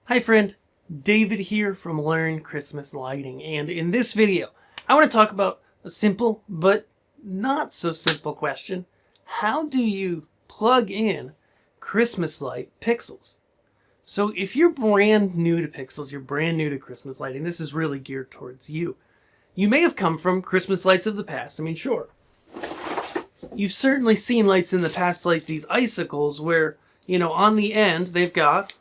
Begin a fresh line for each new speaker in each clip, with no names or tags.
Hi friend, David here from Learn Christmas Lighting, and in this video I want to talk about a simple but not so simple question. How do you plug in Christmas light pixels? So if you're brand new to pixels, you're brand new to Christmas lighting, this is really geared towards you. You may have come from Christmas lights of the past. I mean, sure, you've certainly seen lights in the past like these icicles where, on the end they've got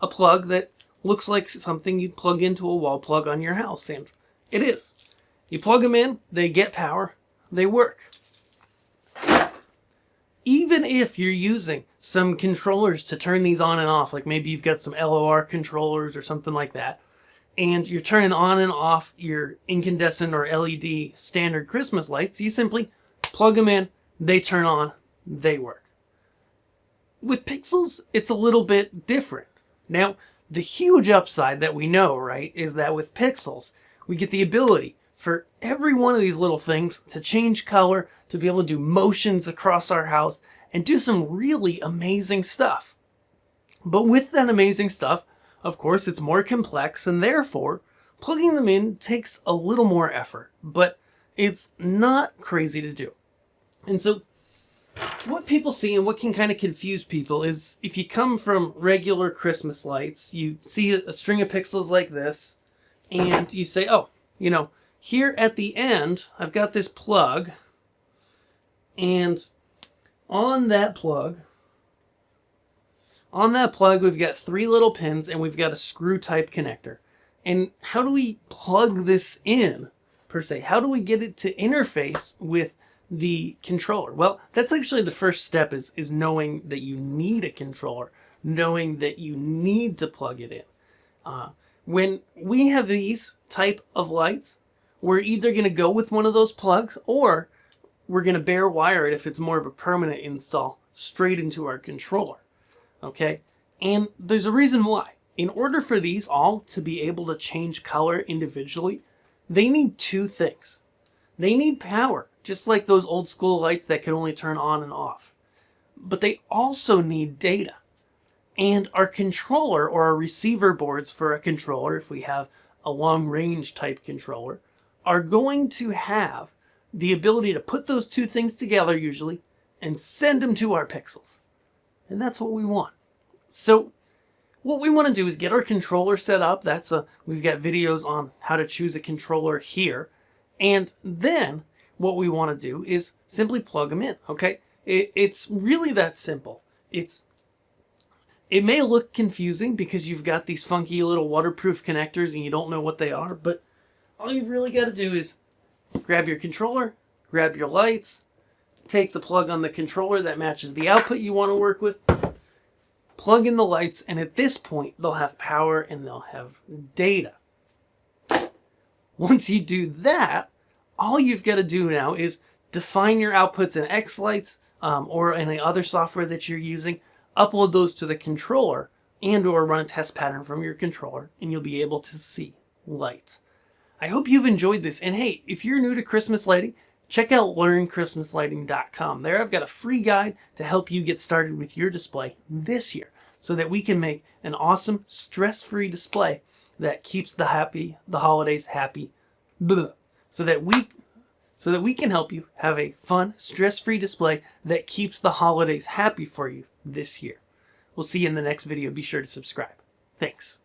a plug that looks like something you'd plug into a wall plug on your house, and it is. You plug them in, they get power, they work. Even if you're using some controllers to turn these on and off, like maybe you've got some LOR controllers or something like that, and you're turning on and off your incandescent or LED standard Christmas lights, you simply plug them in, they turn on, they work. With pixels, it's a little bit different. Now, the huge upside that we know, right, is that with pixels, we get the ability for every one of these little things to change color, to be able to do motions across our house, and do some really amazing stuff. But with that amazing stuff, of course, it's more complex, and therefore, plugging them in takes a little more effort, but it's not crazy to do. And so, what people see and what can kind of confuse people is if you come from regular Christmas lights, you see a string of pixels like this, and you say, oh, here at the end, I've got this plug, and on that plug, we've got 3 little pins, and we've got a screw type connector. And how do we plug this in, per se? How do we get it to interface with the controller? Well, that's actually the first step, is knowing that you need a controller, knowing that you need to plug it in. When we have these type of lights, we're either going to go with one of those plugs, or we're going to bare wire it, if it's more of a permanent install, straight into our controller. Okay? And there's a reason why. In order for these all to be able to change color individually, they need 2 things. They need power, just like those old school lights that could only turn on and off. But they also need data. And our controller, or our receiver boards for a controller, if we have a long range type controller, are going to have the ability to put those 2 things together usually and send them to our pixels. And that's what we want. So what we want to do is get our controller set up. We've got videos on how to choose a controller here. And then what we want to do is simply plug them in, okay? It's really that simple. It may look confusing because you've got these funky little waterproof connectors and you don't know what they are, but all you've really got to do is grab your controller, grab your lights, take the plug on the controller that matches the output you want to work with, plug in the lights, and at this point they'll have power and they'll have data. Once you do that, all you've got to do now is define your outputs in X-Lights or any other software that you're using, upload those to the controller, and or run a test pattern from your controller, and you'll be able to see light. I hope you've enjoyed this, and hey, if you're new to Christmas lighting, check out learnchristmaslighting.com. There I've got a free guide to help you get started with your display this year, so that we can make an awesome, stress-free display that keeps the holidays happy, so that we can help you have a fun, stress-free display that keeps the holidays happy for you this year. We'll see you in the next video. Be sure to subscribe. Thanks.